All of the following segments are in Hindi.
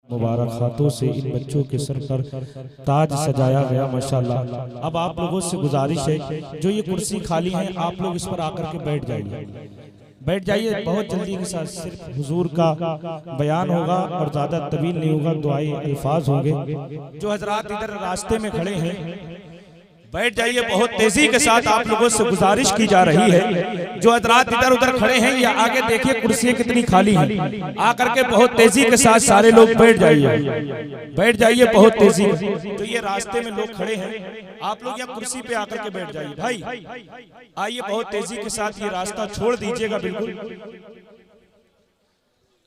मुबारक हाथों से इन बच्चों के सर पर ताज सजाया गया माशाल्लाह। अब आप लोगों से गुजारिश है, जो ये कुर्सी खाली है आप लोग इस पर आकर के बैठ जाइए, बैठ जाइए बहुत जल्दी के साथ। सिर्फ हुजूर का बयान होगा और ज़्यादा तवील नहीं होगा, दुआई अल्फाज होंगे। जो हजरात इधर रास्ते में खड़े हैं बैठ जाइए, बहुत तेजी के साथ आप लोगों से गुजारिश की जा रही है। जो हजरात इधर उधर खड़े हैं या आगे देखिए कुर्सियां कितनी खाली हैं, आकर के बहुत तेजी के साथ सारे लोग बैठ जाइए, बैठ जाइए बहुत तेजी। तो ये रास्ते में लोग खड़े हैं, आप लोग यहाँ कुर्सी पे आकर के बैठ जाइए। भाई आइए बहुत तेजी के साथ, ये रास्ता छोड़ दीजिएगा बिल्कुल।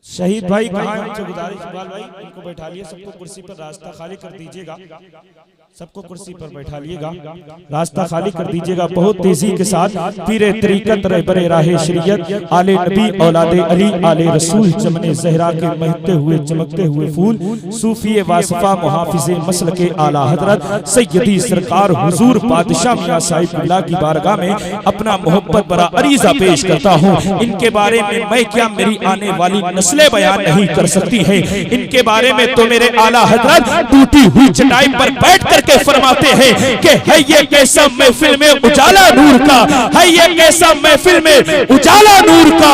शहीद भाई कहाँ है, उनसे गुजारिश, इकबाल भाई इनको बैठा लिए, सबको कुर्सी पर रास्ता खाली कर दीजिएगा, सबको कुर्सी पर बैठा लिएगा, रास्ता खाली कर दीजिएगा बहुत तेजी के साथ। पीरे तरीकत रहबरे राहे शरीयत आले नबी औलादे अली आले रसूल चमने ज़हरा के महकते हुए चमकते हुए फूल सूफी वासफा मुहाफिज़े मसल के आला हजरत सैयदी सरकार हुजूर बादशाह मियां साहिब अल्लाह की बारगाह में अपना मोहब्बत बड़ा अरीज़ा पेश करता हूँ। इनके बारे में मैं क्या, मेरी आने वाली नस्लें बयान नहीं कर सकती है। इनके बारे में तो मेरे आला हजरत टूटी हुई चटाई पर बैठ कर के फरमाते हैं कि है ये कैसा महफिल में उजाला नूर का, है ये कैसा महफिल में उजाला नूर का।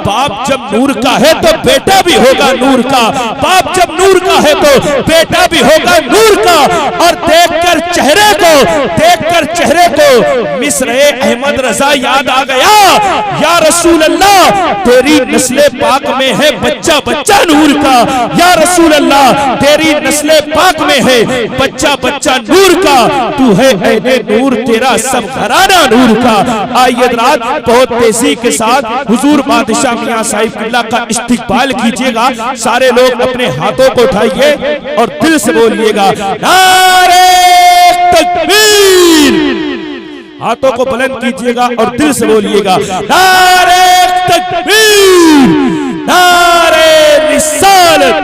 बाप जब नूर का है तो बेटा भी होगा नूर का, बाप जब नूर का है तो बेटा भी होगा नूर का। और देखकर चेहरे को मिस्र अहमद रजा याद आ गया, या रसूल अल्लाह तेरी नस्ले पाक में है बच्चा बच्चा नूर का, या रसूल अल्लाह तेरी नस्ले पाक में है बच्चा बच्चा नूर का। तू है ऐने नूर, तेरा सब घराना नूर का। आइए रात बहुत तेजी के साथ हुजूर बादशाह मियां साहिब किबला का इस्तिकबाल कीजिएगा। सारे लोग अपने हाथों को उठाइए और दिल से बोलिएगा नारे तकबीर, हाथों को बुलंद कीजिएगा और दिल से बोलिएगा नारे तकबीर, नारे रिसालत,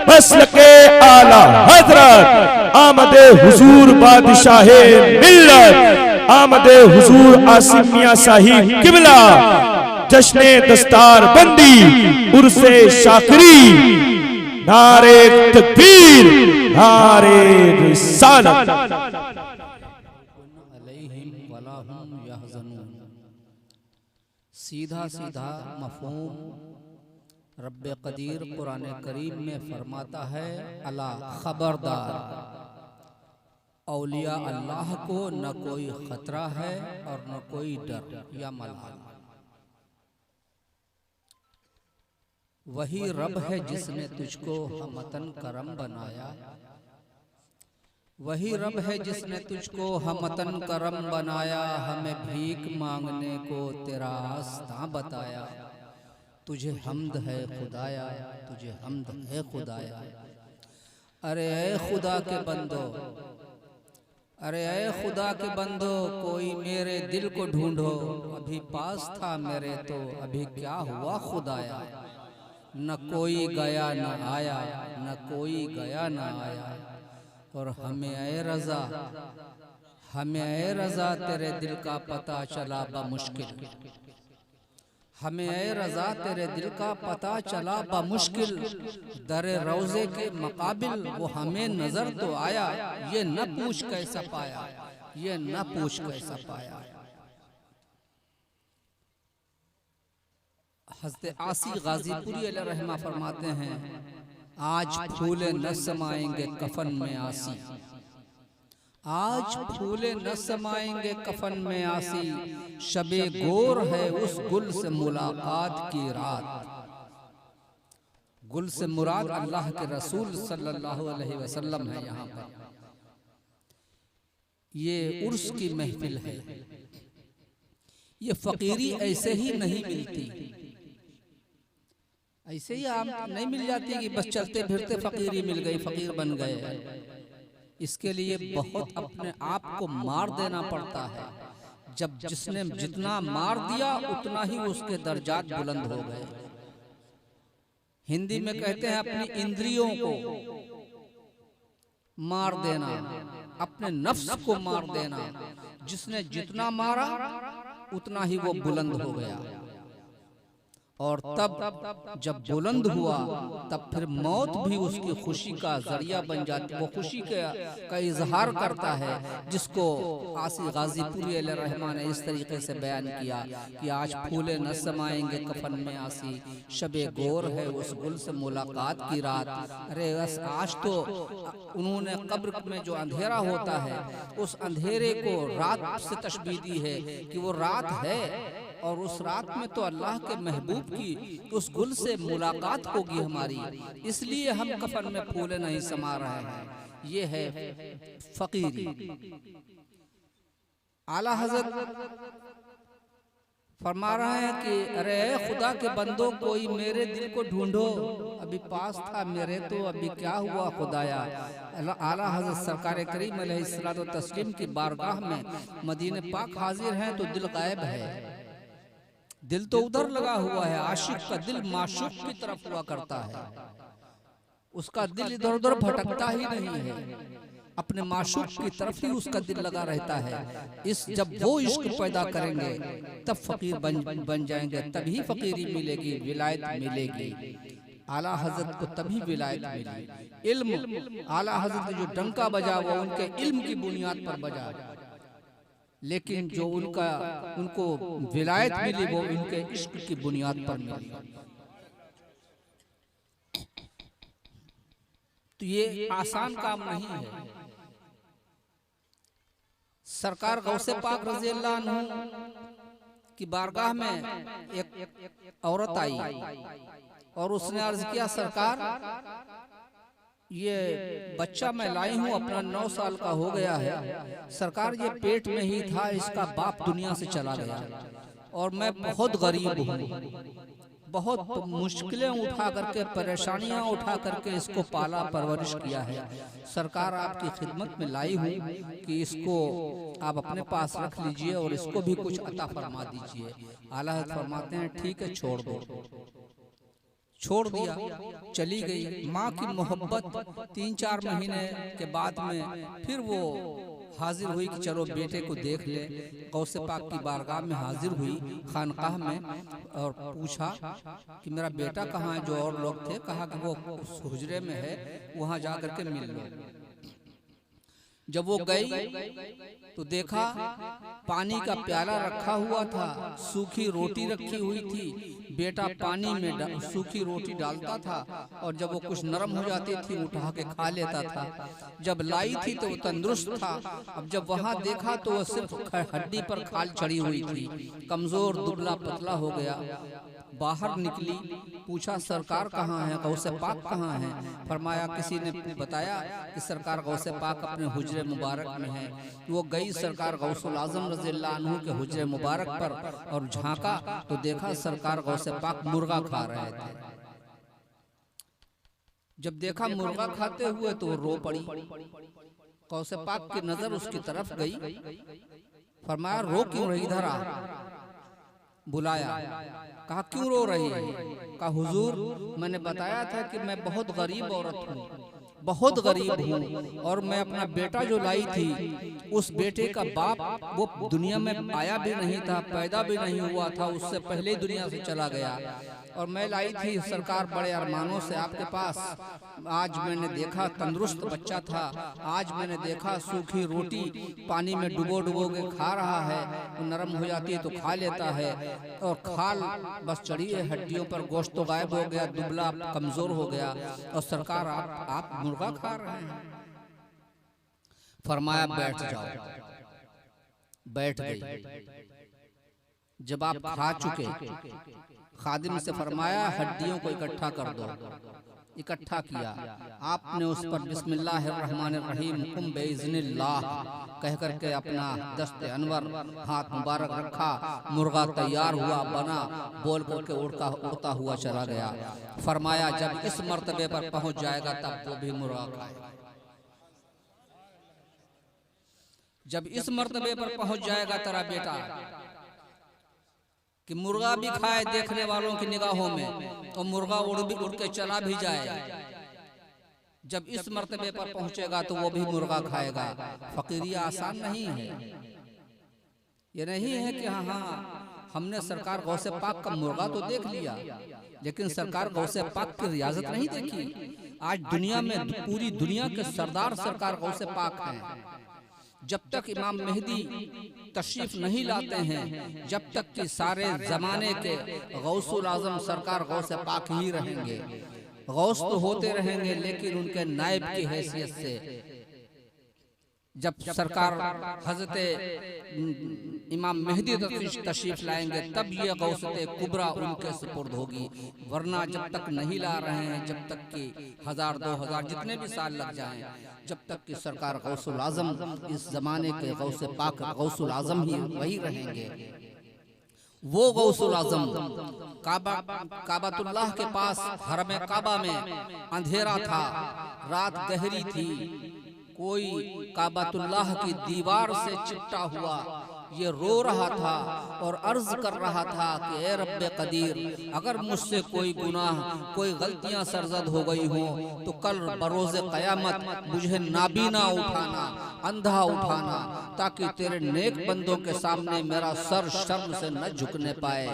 मसलके आला हजरत, आमदे हुजूर बादशाहे मिल्लत, आमदे हुजूर आसिम मियां साहिब किबला, जश्ने दस्तार बंदी उर्से शाकरी, नारे तकबीर, नारे रिसालत। सीधा सीधा मफ़हूम रब्बे कदीर कुरान करीम में फरमाता है, अला खबरदार, औलिया अल्लाह को न कोई खतरा है और न कोई डर या मलाल। वही रब है जिसने तुझको हमतन करम बनाया, वही रब है जिसने तुझको हमतन करम बनाया। हमें भीख मांगने को तेरा रास्ता बताया, तुझे हम्द है खुदाया, तुझे हम्द है खुदाया। अरे ऐ खुदा के बंदो, अरे ऐ खुदा के बंदो, कोई मेरे दिल को ढूंढो, अभी पास था मेरे तो अभी क्या हुआ खुदाया। न कोई गया न आया, न कोई गया न आया। और हमें ऐ रज़ा, हमें ऐ रज़ा तेरे दिल का पता चला बमुश्किल, हमें ऐ रज़ा तेरे दिल का पता चला बमुश्किल। दरे रोज़े के मकाबिल वो हमें नजर तो आया, ये न पूछ कैसा पाया, ये न पूछ कैसा पाया। हज़रत आसी गाज़ीपुरी अलैहि रहमा फरमाते हैं, आज फूले न समाएंगे कफन में आसी, आज फूले न समाएंगे कफन में आसी। शबे गोर है उस गुल से मुलाकात की रात। गुल से मुराद अल्लाह के रसूल सल्लल्लाहु अलैहि वसल्लम है। यहाँ पर ये उर्स की महफिल है। ये फकीरी ऐसे ही नहीं मिलती, ऐसे ही आम नहीं मिल जाती कि बस चलते फिरते फकीरी मिल गई, फकीर बन गए। इसके लिए बहुत अपने आप को मार देना पड़ता है। जब जिसने जितना मार दिया उतना ही उसके दर्जात बुलंद हो गए। हिंदी में कहते हैं अपनी इंद्रियों को मार देना, अपने नफ्स को मार देना। जिसने जितना मारा उतना ही वो बुलंद हो गया। और तब जब बुलंद हुआ तब फिर मौत भी उसकी खुशी का जरिया बन जाती, वो खुशी का इजहार करता है, जिसको आसी गाजीपुरी अलैहिर्रहमान ने इस तरीके से बयान किया कि आज फूले न समाएंगे कफन में आसी, शबे गोर है उस गुल से मुलाकात की रात। अरे बस आज तो उन्होंने कब्र में जो अंधेरा होता है उस अंधेरे को रात से तशबीह दी है कि वो रात है और उस रात में तो अल्लाह के महबूब की उस गुल से मुलाकात होगी हमारी, इसलिए हम कफन में फूले नहीं समा रहे हैं। ये है फकीरी। आला हजरत फरमा रहे हैं कि अरे खुदा के बंदों, कोई मेरे दिल को ढूंढो, अभी पास था मेरे तो अभी क्या हुआ खुदाया। आला हजरत सरकार करीम अलैहिस्सलातु तस्लीम की बारगाह में मदीने पाक हाजिर हैं तो दिल गायब है। दिल तो उधर लगा हुआ है, आशिक का दिल माशूक की तरफ हुआ करता है, उसका दिल इधर उधर भटकता ही नहीं है, अपने माशूक की तरफ ही उसका दिल लगा रहता है। इस जब वो इश्क पैदा करेंगे तब फकीर बन जाएंगे, तभी फकीरी मिलेगी, विलायत मिलेगी। आला हजरत को तभी विलायत मिली। इल्म आला हजरत जो डंका बजा वो उनके इल्म की बुनियाद पर बजा, लेकिन जो उनको विलायत मिली वो उनके इश्क की बुनियाद पर मिली। तो ये आसान काम नहीं है। सरकार गौसे पाक रज़ी अल्लाह अन्हु की बारगाह में एक औरत आई और उसने अर्ज किया, सरकार ये बच्चा मैं लाई हूँ, अपना 9 साल का हो गया है सरकार, ये पेट में ही था, इसका बाप दुनिया से चला गया और मैं बहुत गरीब हूँ, बहुत मुश्किलें उठा करके, परेशानियां उठा करके इसको पाला परवरिश किया है। सरकार आपकी खिदमत में लाई हूँ कि इसको आप अपने पास रख लीजिए और इसको भी कुछ अता फरमा दीजिए। आला हज़रत फरमाते हैं ठीक है छोड़ दो। छोड़ दिया, चली गई। माँ की मोहब्बत 3-4 महीने के बाद में फिर वो हाजिर हुई कि चलो बेटे को देख ले। गौसे पाक की बारगाह में हाजिर हुई खानकाह में और पूछा कि मेरा बेटा कहाँ है। जो और लोग थे कहा कि वो उस हुजरे में है, वहाँ जा करके मिल लो। जब वो गई तो देखा पानी का प्याला रखा हुआ था, सूखी रोटी रखी हुई थी। बेटा पानी में सूखी रोटी डालता था और जब वो कुछ नरम हो जाती थी उठा के खा लेता था। जब लाई थी तो वो तंदुरुस्त था। अब जब वहाँ देखा तो वो सिर्फ हड्डी पर खाल चढ़ी हुई थी, कमजोर दुबला पतला हो गया। बाहर निकली, पूछा सरकार कहाँ है, गौसे पाक कहाँ है। फरमाया किसी ने बताया कि सरकार गौसे पाक अपने हुजरे मुबारक में है। वो गई सरकार गौसुल आजम रज़ियल्लाहु अन्हु के हुजरे मुबारक पर और झांका तो देखा सरकार गौसे पाक मुर्गा खा रहे थे। जब देखा मुर्गा खाते हुए तो रो पड़ी। गौसे पाक की नजर उसकी तरफ गई। फरमाया रो क्यों रही, इधर आ। बुलाया, कहा क्यों रो रही है। कहा हुजूर मैंने बताया था कि मैं बहुत गरीब औरत हूँ, बहुत गरीब हूँ और मैं अपना बेटा जो लाई थी उस बेटे का बाप वो दुनिया में आया भी नहीं था, पैदा भी नहीं हुआ था, उससे पहले दुनिया से चला गया और मैं लाई थी सरकार बड़े अरमानों से आपके पास। आज मैंने देखा तंदुरुस्त बच्चा था, आज मैंने देखा सूखी रोटी पानी में डुबो डुबो के खा रहा है, वो नरम हो जाती है तो खा लेता है और खाल बस चढ़ी है हड्डियों पर, गोश्त तो गायब हो गया, दुबला कमजोर हो गया और सरकार आप मुर्गा खा रहे हैं। फरमाया बैठ जाओ। बैठ गई। जब आप खा चुके खादिम से फरमाया हड्डियों को इकट्ठा कर दो। इकट्ठा किया। आपने उस पर बिस्मिल्लाहिर्रहमानिर्रहीम कुम बेइज़्निल्लाह कह करके अपना दस्ते अनवर हाथ मुबारक रखा। मुर्गा तैयार हुआ, बना, बोल करके उड़ता हुआ चला गया। फरमाया जब इस मर्तबे पर पहुंच जाएगा तब वो भी मुर्गा खाएगा। जब इस मर्तबे पर पहुंच जाएगा तेरा बेटा कि मुर्गा भी खाए देखने वालों की निगाहों में और मुर्गा उड़ के चला भी जाए, जब इस मर्तबे पर पहुंचेगा तो वो भी मुर्गा खाएगा। फकीरी आसान नहीं है। ये नहीं है कि हाँ हमने सरकार गौसे पाक का मुर्गा तो देख लिया, लेकिन सरकार गौसे पाक की रियाजत नहीं देखी। आज दुनिया में पूरी दुनिया के सरदार सरकार गौसे पाक हैं। जब तक इमाम मेहदी तशरीफ नहीं लाते हैं, जब तक कि सारे जमाने के गौसुल आजम सरकार गौसे पाक ही रहेंगे। गौस तो होते रहेंगे, लेकिन उनके नायब की हैसियत से जब सरकार हजरत इमाम मेहदी तशरीफ लाएंगे तब ये गौसते कुबरा उनके सुपुर्द होगी। वरना जब तक नहीं ला रहे हैं, जब तक कि 1000 2000 जितने भी साल लग जाएं, जब तक कि सरकार गौसुल आजम इस जमाने के गौसे पाक गौसुल आजम ही वही रहेंगे। वो गौसुल आजम काबातुल्लाह के पास हरम काबा में अंधेरा था, रात गहरी थी, कोई काबातुल्लाह की दीवार से चिपटा हुआ ये रो रहा था और अर्ज कर रहा था कि ए रब्बे कदीर, अगर मुझसे कोई गुनाह कोई गलतियां सरजद हो गई हो तो कल बरोज़े क़यामत मुझे नाबीना उठाना, अंधा उठाना, ताकि तेरे नेक बंदों के सामने मेरा सर शर्म से न झुकने पाए।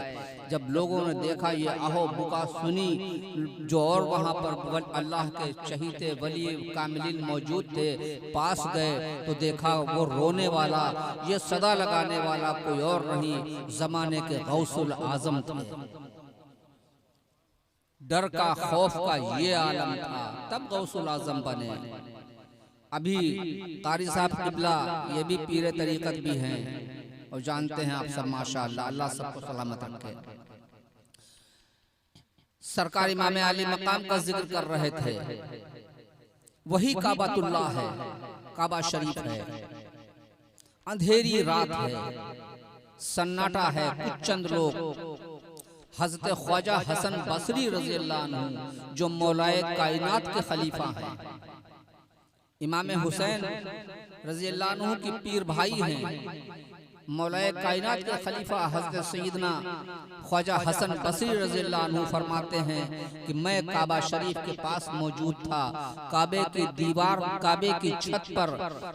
जब लोगों ने देखा ये आहो बुका सुनी, जो और वहाँ पर अल्लाह के चहीते वली कामिलीन मौजूद थे, पास गए तो देखा वो रोने वाला, ये सदा लगाने वाला कोई और नहीं, जमाने के गौसुल आजम थे। डर का खौफ का ये आलम था, तब गौसुल आजम बने। अभी कारी साहब किबला ये भी पीरे तरीकत भी हैं और जानते हैं आप सब, माशाअल्लाह, अल्लाह सबको सलामत रखे। सरकार इमाम आली मकाम का जिक्र कर रहे थे, वही काबातुल्लाह है, काबा शरीफ है। अंधेरी रात है, सन्नाटा है, कुछ चंद लोग हजरत ख्वाजा हसन बसरी रज़ी अल्लाह अन्हु जो मौलाए कायनात के खलीफा हैं, इमाम हुसैन रज़ी अल्लाह अन्हु की पीर भाई हैं, मौलाए कायनात के खलीफा हज़रत सैयदना ख्वाजा हसन बसरी रज़ी अल्लाह अन्हु फरमाते हैं कि मैं काबा शरीफ के पास मौजूद था। काबे की दीवार, काबे की छत पर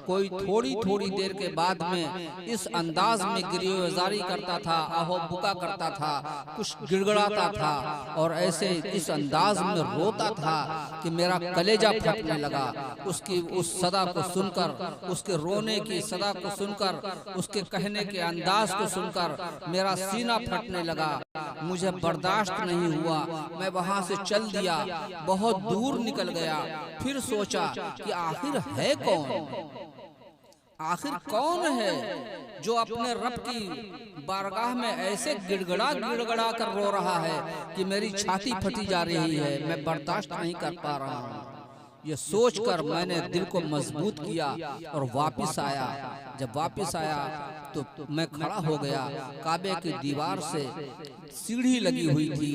कोई थोड़ी थोड़ी देर के बाद में इस अंदाज में गिरियोजारी करता था, आहो बुका करता था, कुछ गिड़गड़ाता था और ऐसे इस अंदाज में रोता था कि मेरा कलेजा फटने लगा। उसकी उस सदा को सुनकर, उसके रोने की सदा को सुनकर, उसके कहने के अंदाज को सुनकर मेरा सीना फटने लगा। मुझे बर्दाश्त नहीं हुआ, मैं वहां से चल दिया, बहुत दूर निकल गया। फिर सोचा कि आखिर है कौन, आखिर कौन है जो अपने रब की बारगाह में ऐसे गिड़गड़ा गिड़गड़ा कर रो रहा है कि मेरी छाती फटी जा रही है, मैं बर्दाश्त नहीं कर पा रहा हूँ। ये सोचकर मैंने दिल को मजबूत किया और वापस आया। जब वापस आया तो मैं खड़ा हो गया। काबे की दीवार से सीढ़ी लगी हुई थी,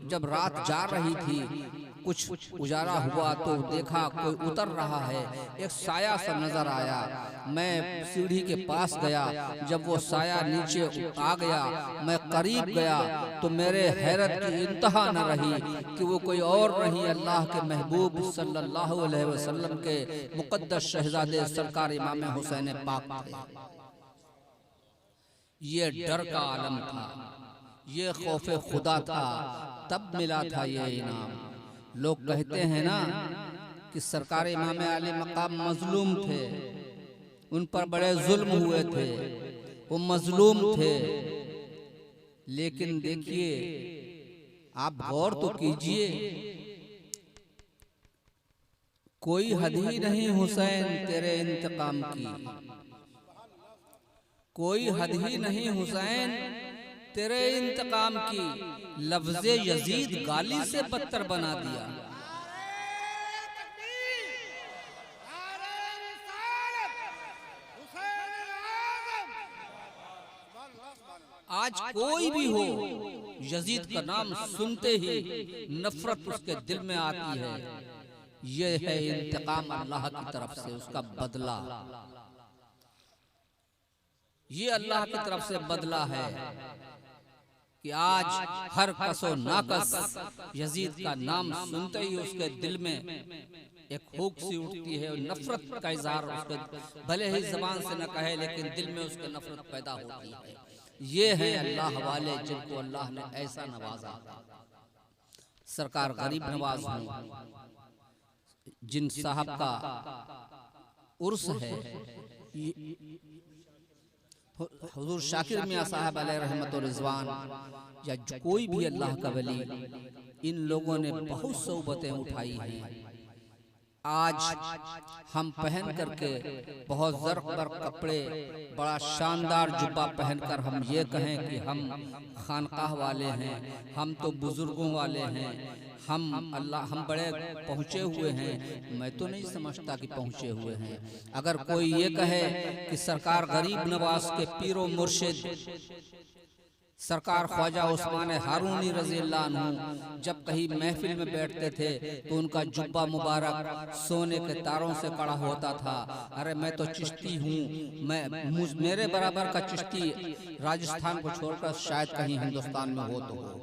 जब रात जा रही थी कुछ उजाला हुआ तो देखा कोई उतर रहा है, एक साया सा नजर आया। मैं सीढ़ी के पास गया, जब वो साया नीचे आ गया, मैं करीब गया तो मेरे हैरत की इंतहा न रही कि वो कोई और नहीं, अल्लाह के महबूब सल्लल्लाहु अलैहि वसल्लम के मुक़द्दस शहजादे सरकार इमाम हुसैन पाक थे। ये डर का आलम था, ये खौफे खुदा था, तब मिला था ये इनाम। लोग कहते हैं ना कि सरकार इमाम आली मकाम मजलूम थे, उन पर बड़े जुल्म हुए थे, वो मजलूम थे। लेकिन देखिए, आप गौर तो कीजिए, कोई हद ही नहीं हुसैन तेरे इंतकाम की, कोई हद ही नहीं हुसैन तेरे इंतकाम की। लफ्ज़े यजीद गाली से बदतर बना दिया। आज कोई भी हो, यजीद का नाम सुनते ही नफरत उसके दिल में आती है। ये है इंतकाम अल्लाह की तरफ से, उसका बदला। ये अल्लाह की तरफ से बदला है कि आज हर कसो नाकस यजीद का नाम सुनते ही उसके दिल में एक हुक सी उठती है, नफरत का इजहार उसके, भले ही जबान से न कहे लेकिन दिल में उसके नफरत पैदा होती है। ये हैं अल्लाह वाले जिनको अल्लाह ने ऐसा नवाजा। सरकार गरीब नवाज हूँ, जिन साहब का उर्स है, हुजूर शाकिर मियां साहब अलैहि रहमत व रिजवान, या कोई भी अल्लाह का वली, इन लोगों ने बहुत सोबतें उठाई हैं। आज हम पहन करके बहुत ज़र्क बर्क कपड़े, बड़ा शानदार जुब्बा पहनकर हम ये कहें कि हम खानकाह वाले हैं, हम तो बुजुर्गों वाले हैं, हम बड़े पहुँचे हुए हैं, मैं तो नहीं समझता कि पहुँचे हुए हैं। अगर कोई ये कहे कि सरकार गरीब नवाज के पीरो मुर्शिद सरकार ख्वाजा उस्मान हारूनी रज़ी अल्लाह अन्हु जब कहीं महफिल में बैठते थे तो उनका जुब्बा मुबारक सोने के तारों से कड़ा होता था। अरे मैं तो चिश्ती हूँ, मेरे बराबर का चिश्ती राजस्थान को छोड़कर शायद कहीं हिंदुस्तान में हो तो हो।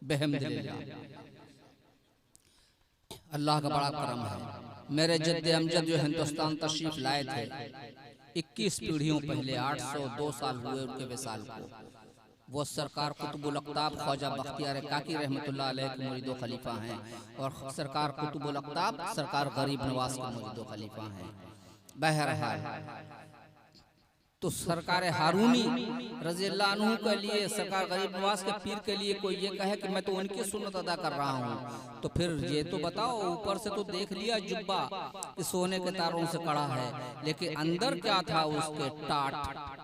बेहमदिल्लाह, अल्लाह का बड़ा करम है। मेरे जद्दे अमजद जो हिंदुस्तान तशरीफ लाए थे 21 पीढ़ियों पहले, 802 साल हुए उनके विसाल को। वो सरकार कुतुबुल अक़ताब ख्वाजा बख्तियार काकी रहमतुल्लाह अलैह के मुरीदो खलीफा हैं, और सरकार कुतुबुल अक़ताब सरकार गरीब नवाज के मुरीदो खलीफा हैं। बहरहाल, तो सरकार हारूनी रज़ी अल्लाह अन्हु के लिए, सरकार गरीब नवाज के पीर के लिए कोई ये कहे कि मैं तो उनकी सुन्नत अदा कर रहा हूँ, तो फिर ये तो बताओ, ऊपर से तो देख लिया जुब्बा कि सोने के तारों से कड़ा है, लेकिन अंदर क्या था उसके? टाट,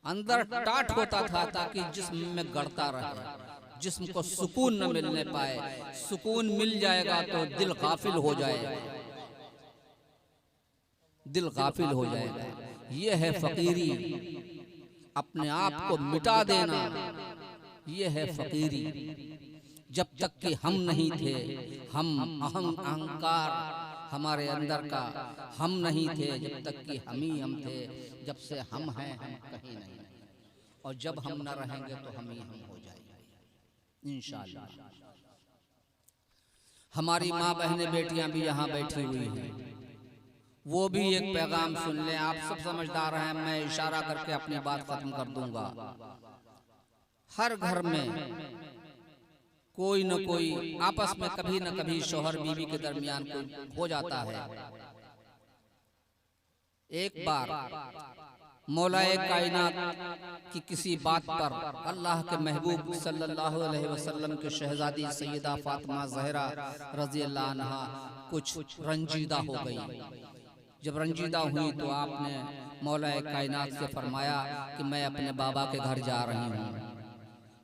अंदर टाट होता था ताकि जिस्म में गड़ता रहे, जिस्म को सुकून न मिलने पाए। सुकून मिल जाएगा तो दिल गाफिल हो जाएगा, दिल गाफिल हो जाएगा। ये है फकीरी, अपने आप को मिटा देना, ये है फकीरी। जब तक कि हम नहीं थे, हम अहंकार हमारे अंदर का हम नहीं थे, जब तक कि हम ही हम थे। जब से हम हैं, हम कहीं नहीं, और जब हम न रहेंगे तो हम ही हम हो जाएंगे इंशाअल्लाह। हमारी माँ बहनें बेटियां भी यहाँ बैठी हुई हैं, वो भी एक पैगाम सुन लें। आप सब समझदार हैं, मैं इशारा करके अपनी बात खत्म कर दूंगा। हर घर में कोई न कोई आपस में कभी न कभी शौहर बीवी के दरमियान कोई हो जाता है। एक बार मौलाए कायनात की किसी बात पर अल्लाह के महबूब सल्लल्लाहु अलैहि वसल्लम के शहजादी सैयदा फातिमा ज़हरा रज़ी अल्लाह अन्हा कुछ रंजीदा हो गई। जब रंजीदा हुई तो आपने मौलाए कायनात से फरमाया कि मैं अपने बाबा के घर जा रही हूँ।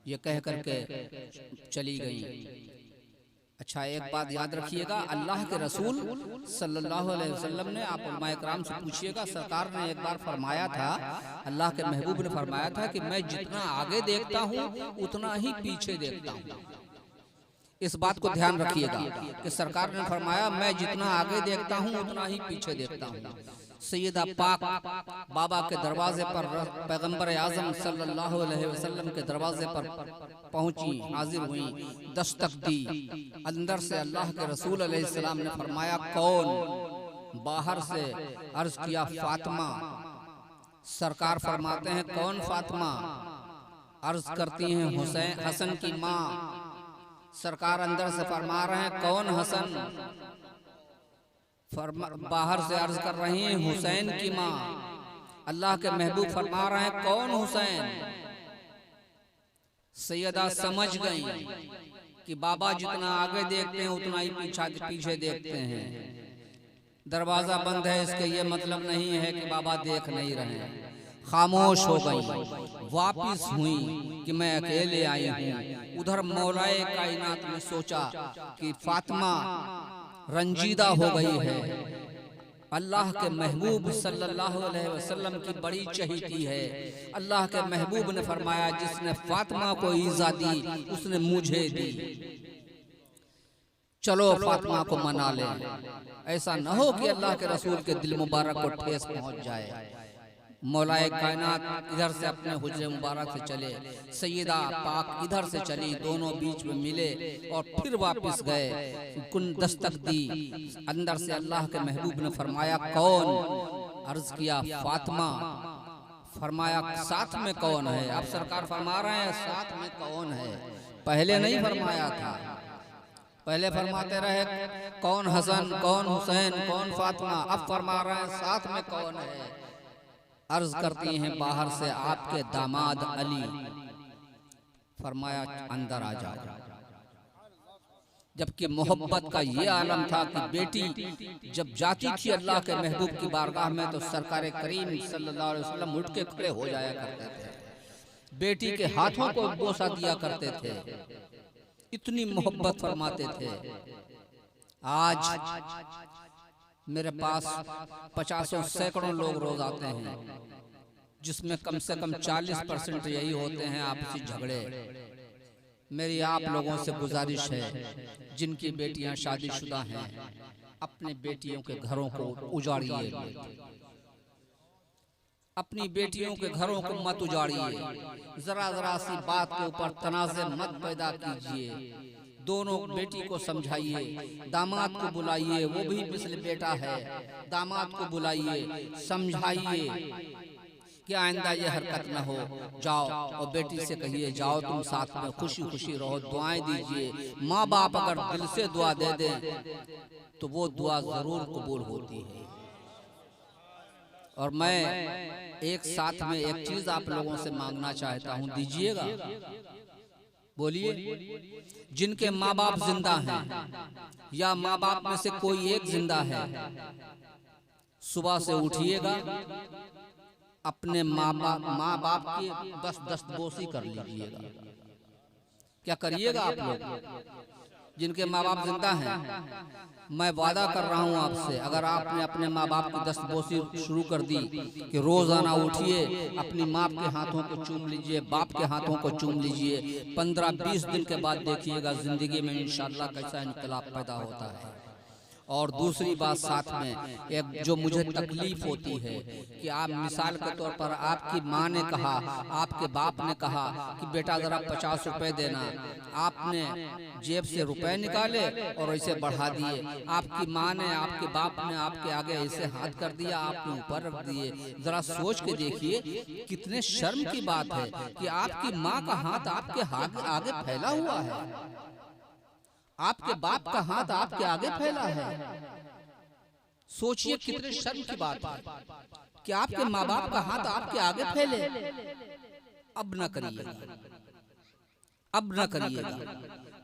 ये कह करके चली गई। अच्छा, एक बात याद रखिएगा, अल्लाह के रसूल सल्लल्लाहु अलैहि वसल्लम ने, आप उलमा इकराम से पूछिएगा, सरकार ने एक बार फरमाया था, अल्लाह के महबूब ने फरमाया था कि मैं जितना आगे देखता हूँ उतना ही पीछे देखता हूँ। इस बात को ध्यान रखिएगा कि सरकार ने फरमाया मैं जितना आगे देखता हूँ उतना ही पीछे देखता हूँ। सैयदा पाक बाबा के दरवाजे पर पैगंबर आजम सल्लल्लाहु अलैहि वसल्लम के दरवाजे पर पहुंची, हाजिर हुई, दस्तक दी। अंदर से अल्लाह के रसूल अलैहि सलाम ने फरमाया कौन? बाहर से अर्ज किया फातिमा। सरकार फरमाते हैं कौन फातिमा? अर्ज करती हैं हुसैन, हसन की माँ। सरकार अंदर से फरमा रहे हैं कौन हसन? बाहर से अर्ज कर रही हैं हुसैन की माँ। अल्लाह के महबूब फरमा रहे हैं कौन हुसैन? सैयदा समझ गई कि बाबा जितना आगे देखते हैं उतना ही पीछे देखते हैं। दरवाजा बंद है, इसके ये मतलब नहीं है कि बाबा देख नहीं रहे हैं। खामोश हो गई, वापिस हुई कि मैं अकेले आई हूँ। उधर मौलाए कायनात ने सोचा कि फातिमा रंजीदा हो गई है। अल्लाह के महबूब सल्लल्लाहु अलैहि वसल्लम की बड़ी चहीती है। अल्लाह के महबूब ने फरमाया जिसने फातिमा को ईज़ा दी उसने मुझे दी, चलो फातिमा को मना ले। ऐसा न हो कि अल्लाह के रसूल के दिल मुबारक को ठेस पहुंच जाए। मौलाए कायनात इधर से अपने हुज्रे मुबारक से चले, सैयदा पाक इधर से चली, दोनों बीच में मिले और फिर वापस गए। कुन दस्तक दी, अंदर से अल्लाह के महबूब ने फरमाया कौन? अर्ज किया फातिमा। फरमाया साथ में कौन है। अब सरकार फरमा रहे हैं साथ में कौन है, पहले नहीं फरमाया था। पहले फरमाते रहे कौन हसन, कौन हुसैन, कौन फातिमा, अब फरमा रहे हैं साथ में कौन है। अर्ज करती हैं बाहर से आपके दामाद अली, फरमाया अंदर आ जाओ। जबकि मोहब्बत का ये आलम था कि बेटी जब जाती थी अल्लाह के महबूब की बारगाह में तो सरकार करीम सल्लल्लाहु अलैहि वसल्लम उठ के खड़े हो जाया करते थे, बेटी के हाथों को बोसा दिया करते थे, इतनी मोहब्बत फरमाते थे। आज मेरे पास 50 सैकड़ों लोग रोज आते हैं, जिसमें कम से कम 40% यही होते हैं आपसी झगड़े। मेरी आप लोगों से गुजारिश है जिनकी बेटियां शादीशुदा हैं, अपने बेटियों के घरों को उजाड़िए, अपनी बेटियों के घरों को मत उजाड़िए। जरा जरा सी बात के ऊपर तनाज़े मत पैदा कीजिए। दोनों बेटी को समझाइए, दामाद को बुलाइए, वो भी मिसल बेटा है, दामाद को बुलाइए, समझाइए कि आइंदा ये हरकत न हो। जाओ और बेटी से कहिए जाओ तुम साथ में खुशी खुशी रहो, दुआएं दीजिए। माँ बाप अगर दिल से दुआ दे दें तो वो दुआ जरूर कबूल होती है। और मैं एक साथ में एक चीज आप लोगों से मांगना चाहता हूँ, दीजिएगा? बोलिए। जिनके माँ बाप जिंदा हैं या माँ बाप में से कोई एक जिंदा है, सुबह से उठिएगा, अपने माँ बाप की 10 बोसी कर लीजिएगा। क्या करिएगा आप लोग जिनके माँ बाप जिंदा हैं? मैं वादा कर रहा हूँ आपसे, अगर आपने अपने माँ बाप की 10 बोसी शुरू कर दी कि रोजाना उठिए, अपनी माँ के हाथों को चूम लीजिए, बाप के हाथों को चूम लीजिए, 15-20 दिन के बाद देखिएगा जिंदगी में इंशाअल्लाह कैसा इनकलाब पैदा होता है। और दूसरी बात साथ में एक जो मुझे तकलीफ होती है कि आप मिसाल के तौर पर आपकी माँ ने कहा, आपके बाप ने कहा कि बेटा जरा 50 रुपए देना, आपने जेब से रुपए निकाले और ऐसे बढ़ा दिए। आपकी माँ ने, आपके बाप ने आपके आगे ऐसे हाथ कर दिया, आपने ऊपर रख दिए। जरा सोच के देखिए कितने शर्म की बात है कि आपकी माँ का हाथ आपके आगे फैला हुआ है, आपके बाप का हाथ आपके आगे फैला है। सोचिए कितने शर्म की बात है कि आपके माँ बाप का हाथ आपके आगे फैले। अब न करिएगा, अब न करिएगा।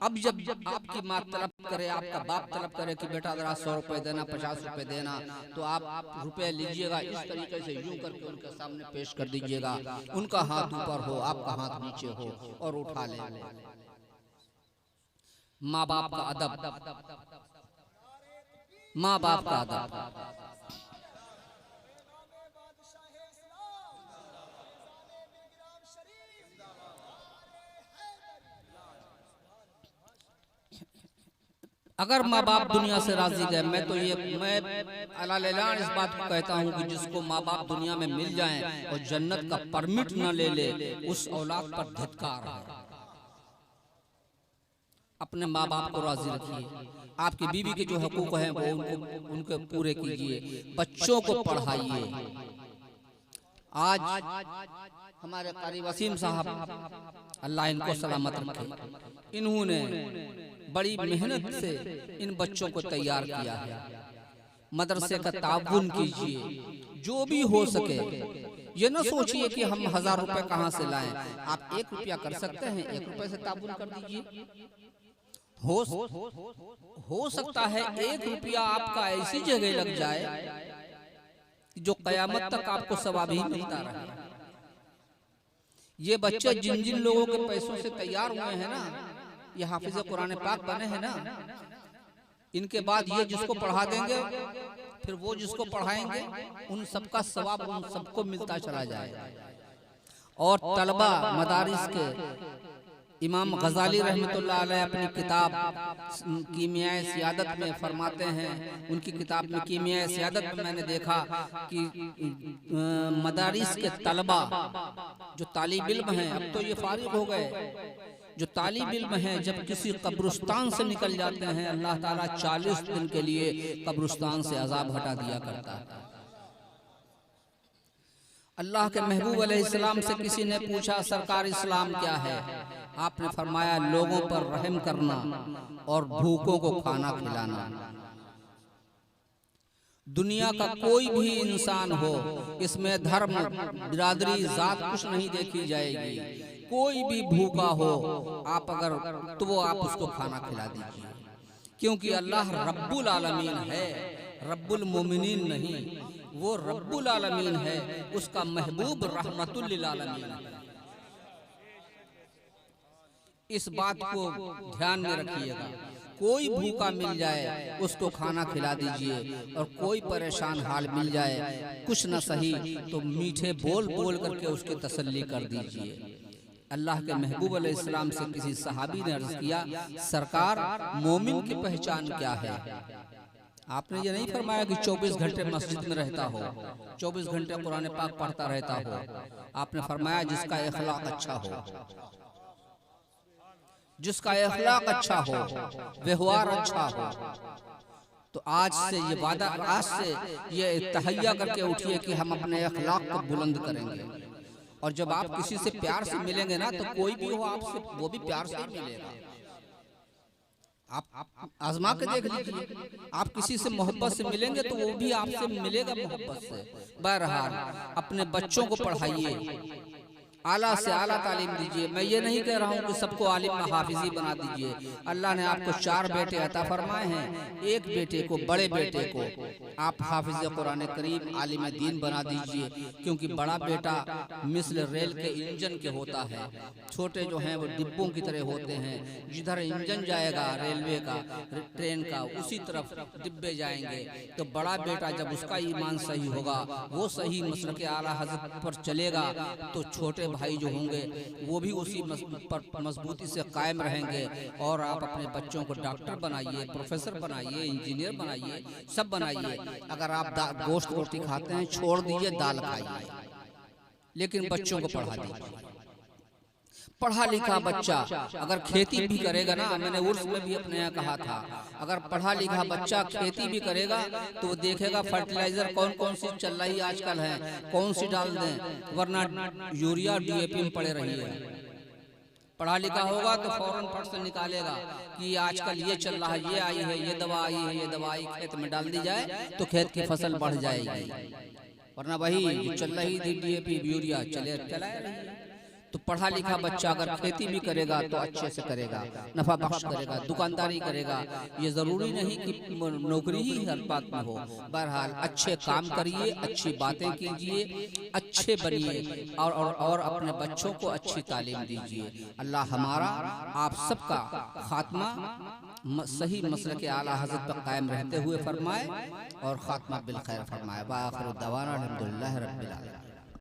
अब जब आपकी माँ तलब करे, आपका बाप तलब करे कि बेटा जरा 100 रुपए देना, 50 रुपए देना, तो आप रुपए लीजिएगा, इस तरीके से यूं करके उनके सामने पेश कर दीजिएगा। उनका हाथ ऊपर हो, आपका हाथ नीचे हो और उठा ले। माँ बाप का अदब, माँ बाप का अदब। अगर माँ बाप दुनिया से राजी गए, मैं अलालेलान इस बात को कहता हूँ कि जिसको माँ बाप दुनिया में मिल जाएं और जन्नत का परमिट न ले ले, उस औलाद पर धिक्कार है। अपने माँ बाप को राजी रखिए, आपकी बीवी के जो हकूक हैं वो उनको पूरे कीजिए, बच्चों को पढ़ाइए। आज हमारे कारी वसीम साहब, अल्लाह इनको सलामत रखे, इन्होंने बड़ी मेहनत से इन बच्चों को तैयार किया है। मदरसे का ताउन कीजिए, जो भी हो सके। ये ना सोचिए कि हम 1000 रुपए कहाँ से लाएं। आप 1 रुपया कर सकते हैं, 1 रुपए से ताउन कर दीजिए। हो सकता है 1 रुपया आपका ऐसी जगह लग जाए जो कयामत तक आपको सवाब ही मिलता रहे। ये बच्चे जिन जिन लोगों के पैसों से तैयार हुए हैं ना, ये हाफिज कुरान पाक बने हैं ना, इनके बाद ये जिसको पढ़ा देंगे, फिर वो जिसको पढ़ाएंगे, उन सबका सवाब उन सबको मिलता चला जाएगा। और तलबा मदारिस के इमाम गजाली रहमतुल्लाह अलैह अपनी किताब कीमियाए सियादत में फरमाते हैं, उनकी किताब में कीमियाए सियादत में मैंने देखा कि मदारिस के तलबा जो तालिब इल्म हैं, अब तो ये फारिग हो गए, जो तालिब इल्म हैं, जब किसी कब्रिस्तान से निकल जाते हैं, अल्लाह ताला 40 दिन के लिए कब्रिस्तान से अजाब हटा दिया करता है। अल्लाह के महबूब अलैहिस्सलाम से किसी ने पूछा सरकार इस्लाम क्या है? आपने फरमाया लोगों पर रहम करना और भूखों को खाना खिलाना। दुनिया का कोई भी इंसान हो, इसमें धर्म बिरादरी जात कुछ नहीं देखी जाएगी। कोई भी भूखा हो आप अगर तो वो आप उसको खाना खिला दीजिए, क्योंकि अल्लाह रब्बुल आलमीन है, रब्बुल मोमिनीन नहीं। वो रब्बुल आलमीन है, उसका महबूब रहमतुल लिल आलमीन है। इस बात को ध्यान में रखिएगा। कोई भूखा मिल जाए उसको खाना खिला दीजिए, और कोई परेशान हाल मिल जाए कुछ न सही तो मीठे बोल बोल करके उसकी तसल्ली कर दीजिए। अल्लाह के महबूब अलैहिस्सलाम से किसी सहाबी ने अर्ज किया सरकार मोमिन की पहचान क्या है? आपने ये नहीं फरमाया कि 24 घंटे मस्जिद में रहता हो, 24 घंटे कुरान पाक पढ़ता रहता हो। आपने फरमाया जिसका इखलाक अच्छा हो, जिसका इखलाक अच्छा हो, व्यवहार अच्छा हो। तो आज से ये वादा, आज से ये तहैया करके उठिए कि हम अपने इखलाक को बुलंद करेंगे। और जब आप किसी से प्यार से मिलेंगे ना, तो कोई भी हो आपसे वो भी प्यार से ही मिलेगा। आप आजमा के देख लीजिए, आप किसी से मोहब्बत से मिलेंगे तो वो भी आपसे मिलेगा मोहब्बत से। बहरहाल अपने बच्चों को पढ़ाइए, आला से आला तालीम दीजिए। मैं ये नहीं कह रहा हूँ कि सबको आलिम हाफिजी बना दीजिए। अल्लाह ने आपको 4 बेटे अता फरमाए हैं, एक बेटे को, बड़े बेटे को आप हाफिज कुरान करीम आलिम दीन बना दीजिए, क्योंकि बड़ा बेटा मिसल रेल के इंजन के होता है, छोटे जो हैं वो डिब्बों की तरह होते हैं। जिधर इंजन जाएगा रेलवे का, ट्रेन का, उसी तरफ डिब्बे जाएंगे। तो बड़ा बेटा जब उसका ईमान सही होगा, वो सही मसलक के आला हज़रत पर चलेगा, तो छोटे भाई जो होंगे वो भी उसी पर मजबूती से कायम रहेंगे। और आप अपने बच्चों को डॉक्टर बनाइए, प्रोफेसर बनाइए, इंजीनियर बनाइए, सब बनाइए। अगर आप गोश्त रोटी खाते हैं छोड़ दीजिए, दाल खाइए, लेकिन बच्चों को पढ़ा दीजिए। पढ़ा लिखा बच्चा अगर खेती भी करेगा ना, मैंने उर्स में भी अपने यहाँ कहा था, अगर पढ़ा लिखा बच्चा खेती भी करेगा तो वो देखेगा फर्टिलाइजर कौन कौन सी चल रही आजकल है, कौन सी डाल दें, वरना यूरिया DAP में पड़े रही है। पढ़ा लिखा होगा तो फौरन फट से निकालेगा कि आजकल ये चल रहा है, ये आई है, ये दवा आई है, ये दवाई खेत में डाल दी जाए तो खेत की फसल बढ़ जाएगी। वरना वही चल रही थी DAP यूरिया चलाए रही। तो पढ़ा लिखा बच्चा अगर खेती भी करेगा तो अच्छे से करेगा, नफा बख्श करेगा, दुकानदारी करेगा। ये जरूरी नहीं कि नौकरी ही हर बात में हो। बहरहाल अच्छे काम करिए, अच्छी बातें कीजिए, अच्छे बनिए, और अपने बच्चों को अच्छी तालीम दीजिए। अल्लाह हमारा आप सबका खात्मा सही मसलक के आला हज़रत पर कायम रहते हुए फरमाए और खात्मा बिल खैर फरमाए। व आखिर दवाना अल्हम्दुलिल्लाह रब्बिल आलमीन।